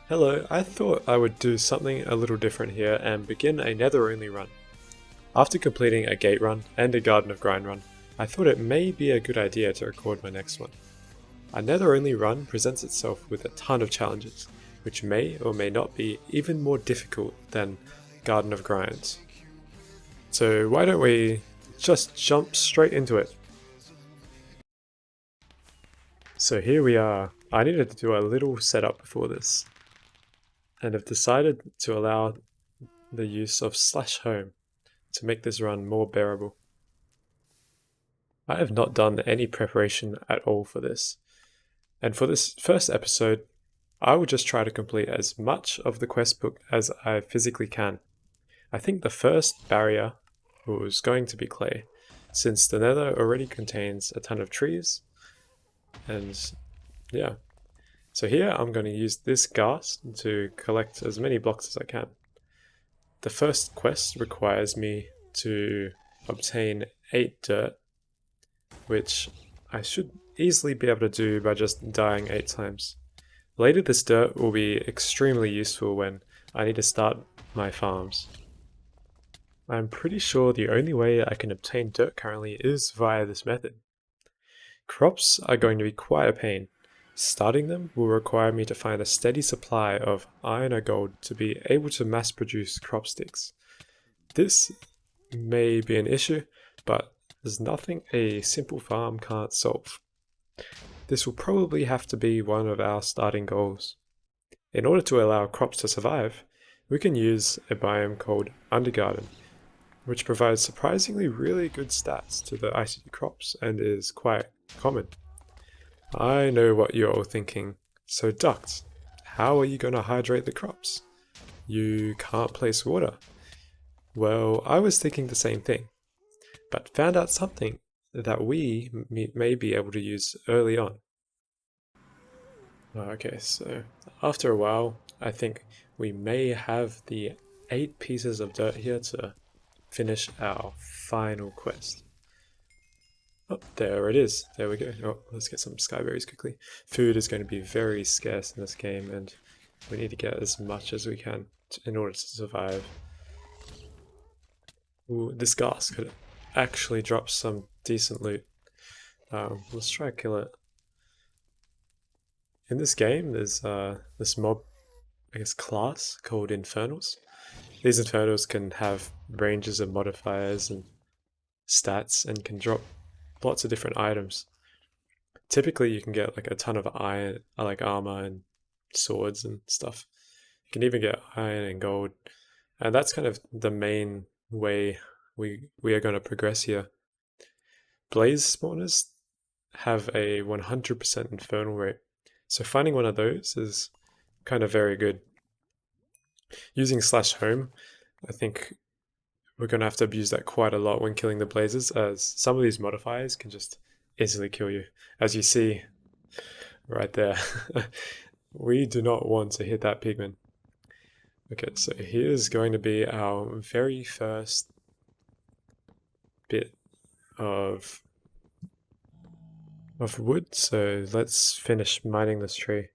Hello, I thought I would do something a little different here and begin a Nether only run. After completing a gate run and a Garden of Grind run, I thought it may be a good idea to record my next one. A Nether only run presents itself with a ton of challenges, which may or may not be even more difficult than Garden of Grinds. So why don't we just jump straight into it? So here we are. I needed to do a little setup before this, and have decided to allow the use of /home to make this run more bearable. I have not done any preparation at all for this, and for this first episode, I will just try to complete as much of the quest book as I physically can. I think the first barrier was going to be clay, since the Nether already contains a ton of trees, and yeah. So here I'm going to use this gas to collect as many blocks as I can. The first quest requires me to obtain 8 dirt, which I should easily be able to do by just dying 8 times. Later this dirt will be extremely useful when I need to start my farms. I'm pretty sure the only way I can obtain dirt currently is via this method. Crops are going to be quite a pain. Starting them will require me to find a steady supply of iron or gold to be able to mass produce crop sticks. This may be an issue, but there's nothing a simple farm can't solve. This will probably have to be one of our starting goals. In order to allow crops to survive, we can use a biome called Undergarden, which provides surprisingly really good stats to the ICT crops and is quite common. I know what you're all thinking. So ducks, how are you going to hydrate the crops? You can't place water. Well, I was thinking the same thing, but found out something that we may be able to use early on. Okay, so after a while, I think we may have the 8 pieces of dirt here to finish our final quest. Oh, there it is. There we go. Oh, let's get some skyberries quickly. Food is going to be very scarce in this game, and we need to get as much as we can in order to survive. Ooh, this gas could actually drop some decent loot. Let's try to kill it. In this game, there's this mob, I guess, class called Infernals. These Infernals can have ranges of modifiers and stats and can drop lots of different items. Typically you can get like a ton of iron, like armor and swords and stuff. You can even get iron and gold, and that's kind of the main way we are going to progress here. Blaze spawners have a 100% infernal rate, so finding one of those is kind of very good. Using /home, I think we're going to have to abuse that quite a lot when killing the blazes, as some of these modifiers can just easily kill you. As you see right there, we do not want to hit that pigman. Okay, so here's going to be our very first bit of wood, so let's finish mining this tree.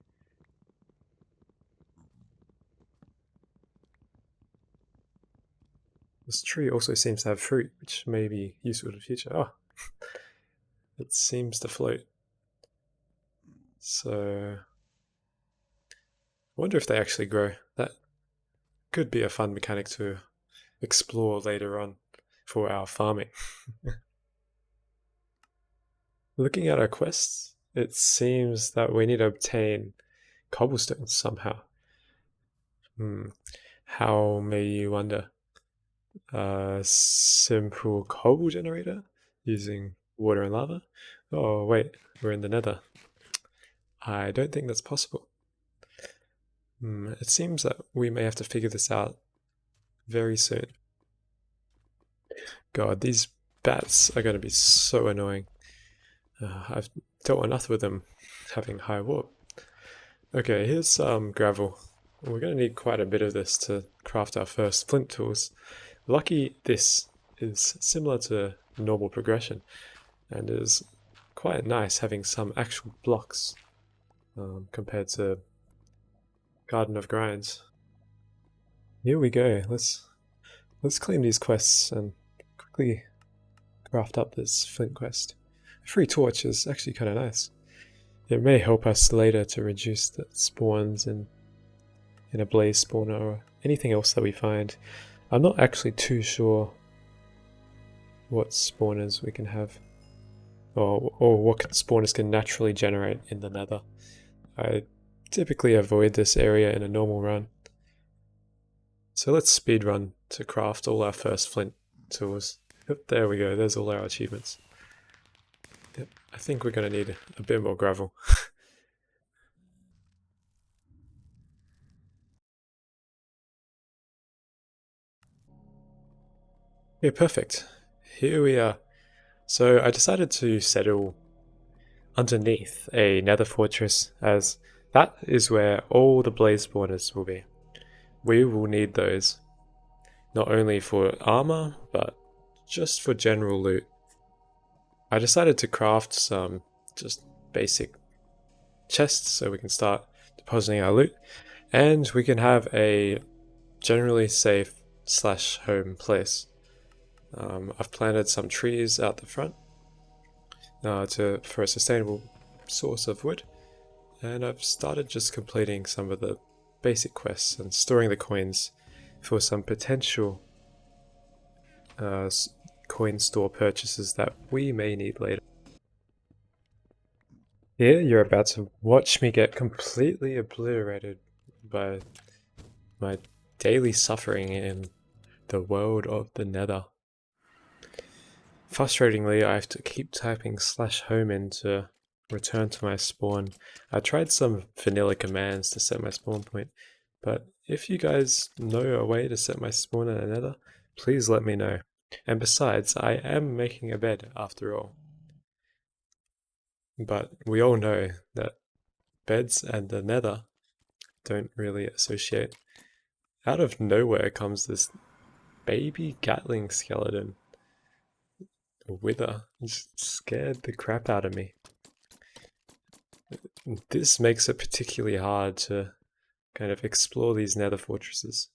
This tree also seems to have fruit, which may be useful in the future. Oh, it seems to float. So, I wonder if they actually grow. That could be a fun mechanic to explore later on for our farming. Looking at our quests, it seems that we need to obtain cobblestone somehow. How may you wonder? A simple cobble generator using water and lava? Oh wait, we're in the Nether. I don't think that's possible. It seems that we may have to figure this out very soon. God, these bats are going to be so annoying. I've dealt enough with them having high warp. Okay, here's some gravel. We're going to need quite a bit of this to craft our first flint tools. Lucky this is similar to normal progression and is quite nice having some actual blocks compared to Garden of Grinds. Here we go. Let's claim these quests and quickly craft up this flint quest. A free torch is actually kind of nice. It may help us later to reduce the spawns in a blaze spawner or anything else that we find. I'm not actually too sure what spawners we can have, or what spawners can naturally generate in the Nether. I typically avoid this area in a normal run. So let's speedrun to craft all our first flint tools. Yep, there we go, there's all our achievements. Yep, I think we're going to need a bit more gravel. Yeah, perfect. Here we are. So I decided to settle underneath a nether fortress, as that is where all the blaze spawners will be. We will need those, not only for armor, but just for general loot. I decided to craft some just basic chests so we can start depositing our loot, and we can have a generally safe / home place. I've planted some trees out the front for a sustainable source of wood, and I've started just completing some of the basic quests and storing the coins for some potential coin store purchases that we may need later. Here you're about to watch me get completely obliterated by my daily suffering in the world of the Nether. Frustratingly, I have to keep typing /home in to return to my spawn. I tried some vanilla commands to set my spawn point, but if you guys know a way to set my spawn in a Nether, please let me know. And besides, I am making a bed after all. But we all know that beds and the Nether don't really associate. Out of nowhere comes this baby Gatling skeleton. A wither. Just scared the crap out of me. This makes it particularly hard to kind of explore these nether fortresses.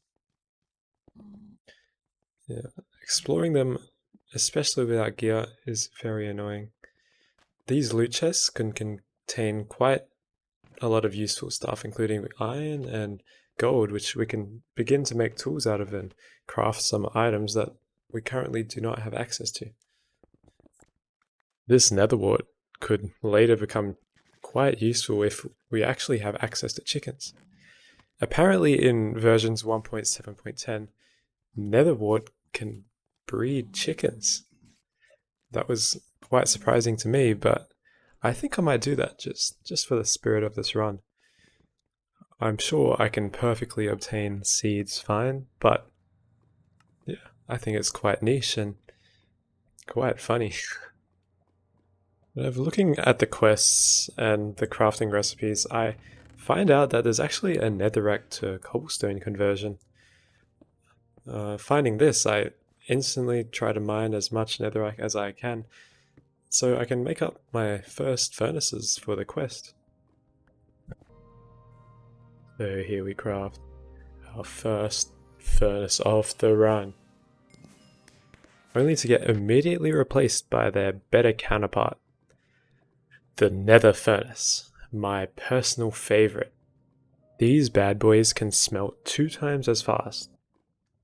Yeah, exploring them, especially without gear, is very annoying. These loot chests can contain quite a lot of useful stuff, including iron and gold, which we can begin to make tools out of and craft some items that we currently do not have access to. This nether wart could later become quite useful if we actually have access to chickens. Apparently in versions 1.7.10, nether wart can breed chickens. That was quite surprising to me, but I think I might do that just for the spirit of this run. I'm sure I can perfectly obtain seeds fine, but yeah, I think it's quite niche and quite funny. Looking at the quests and the crafting recipes, I find out that there's actually a netherrack to cobblestone conversion. Finding this, I instantly try to mine as much netherrack as I can, so I can make up my first furnaces for the quest. So here we craft our first furnace of the run, only to get immediately replaced by their better counterpart, the Nether Furnace, my personal favorite. These bad boys can smelt 2 times as fast.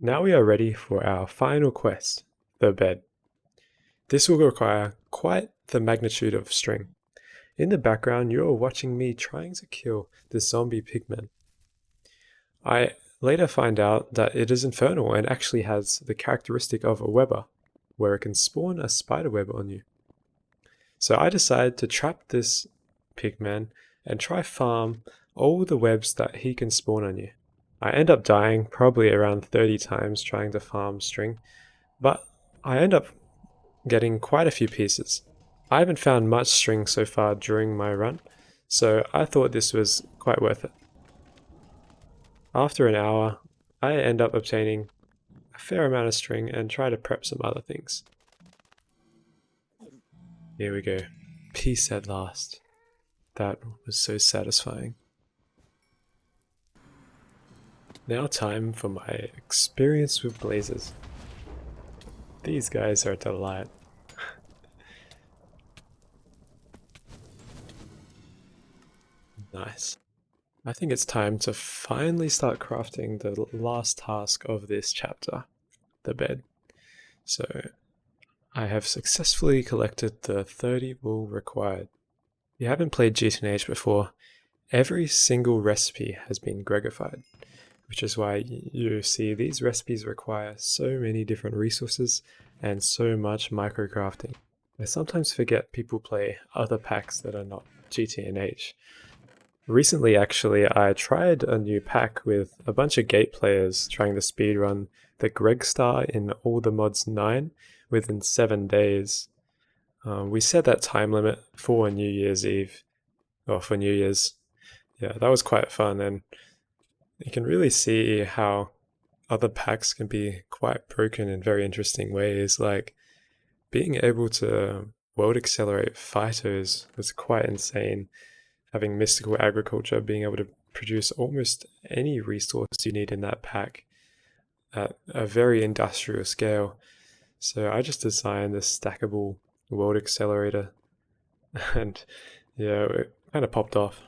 Now we are ready for our final quest, the bed. This will require quite the magnitude of string. In the background, you're watching me trying to kill the zombie pigmen. I later find out that it is infernal and actually has the characteristic of a webber, where it can spawn a spider web on you. So I decide to trap this pigman and try farm all the webs that he can spawn on you. I end up dying probably around 30 times trying to farm string, but I end up getting quite a few pieces. I haven't found much string so far during my run, so I thought this was quite worth it. After an hour, I end up obtaining a fair amount of string and try to prep some other things. Here we go. Peace at last. That was so satisfying. Now time for my experience with blazes. These guys are a delight. Nice. I think it's time to finally start crafting the last task of this chapter, the bed. So I have successfully collected the 30 wool required. If you haven't played GTNH before, every single recipe has been Gregified, which is why you see these recipes require so many different resources and so much microcrafting. I sometimes forget people play other packs that are not GTNH. Recently, actually, I tried a new pack with a bunch of gate players trying to speedrun the Greg Star in all the mods 9 within 7 days. We set that time limit for New Year's Eve, or for New Year's. Yeah, that was quite fun, and you can really see how other packs can be quite broken in very interesting ways. Like being able to world accelerate fighters was quite insane. Having mystical agriculture, being able to produce almost any resource you need in that pack at a very industrial scale. So I just designed this stackable world accelerator and yeah, it kind of popped off.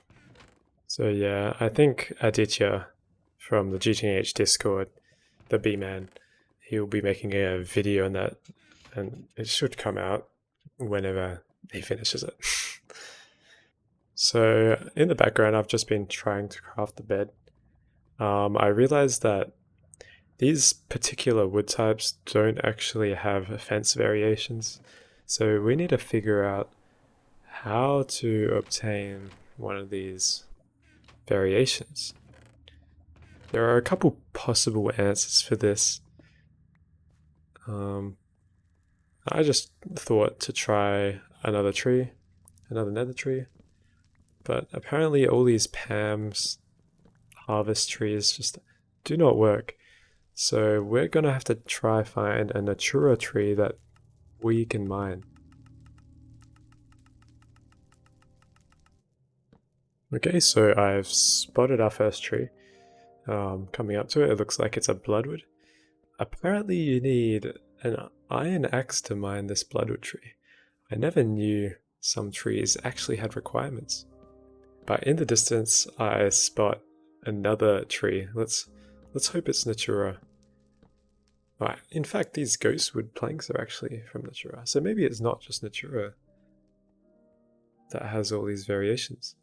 So yeah, I think Aditya from the GTNH Discord, the B-Man, he'll be making a video on that and it should come out whenever he finishes it. So in the background, I've just been trying to craft the bed. I realized that these particular wood types don't actually have fence variations. So we need to figure out how to obtain one of these variations. There are a couple possible answers for this. I just thought to try another tree, another nether tree, but apparently all these PAMs harvest trees just do not work. So we're gonna have to try find a Natura tree that we can mine. Okay, so I've spotted our first tree. Coming up to it, it looks like it's a bloodwood. Apparently you need an iron axe to mine this bloodwood tree. I never knew some trees actually had requirements. But in the distance, I spot another tree. Let's hope it's Natura. Right. In fact, these ghostwood planks are actually from Natura. So maybe it's not just Natura that has all these variations.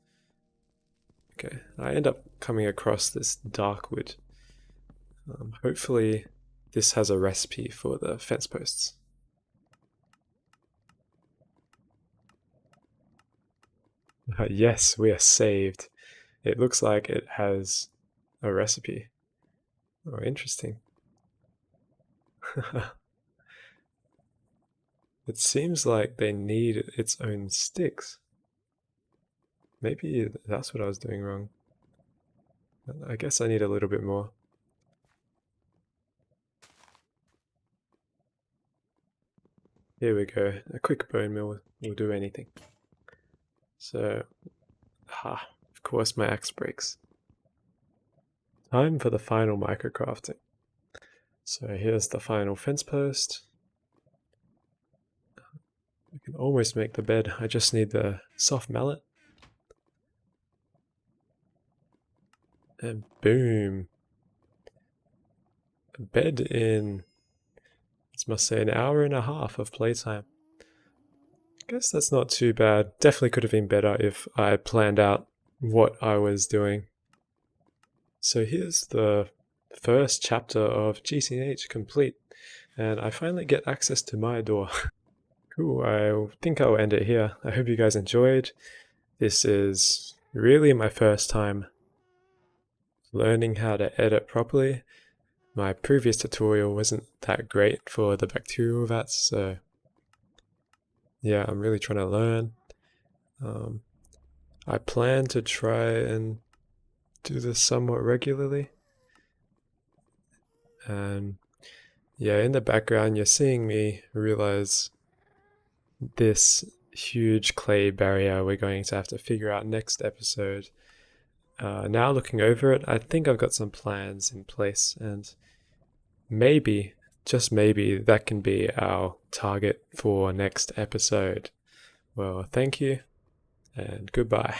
Okay, I end up coming across this dark wood. Hopefully this has a recipe for the fence posts. Yes, we are saved. It looks like it has a recipe. Oh, interesting. It seems like they need its own sticks. Maybe that's what I was doing wrong. I guess I need a little bit more. Here we go. A quick bone meal will do anything. So, of course my axe breaks. Time for the final microcrafting. So here's the final fence post. I can almost make the bed. I just need the soft mallet. And boom. A bed in, I must say, an hour and a half of playtime. I guess that's not too bad. Definitely could have been better if I planned out what I was doing. So here's the first chapter of GTNH complete, and I finally get access to my door. Cool, I think I'll end it here. I hope you guys enjoyed. This is really my first time learning how to edit properly. My previous tutorial wasn't that great for the bacterial vats, so yeah, I'm really trying to learn. I plan to try and do this somewhat regularly. And yeah, in the background, you're seeing me realize this huge clay barrier we're going to have to figure out next episode. Now looking over it, I think I've got some plans in place, and maybe, just maybe, that can be our target for next episode. Well, thank you, and goodbye.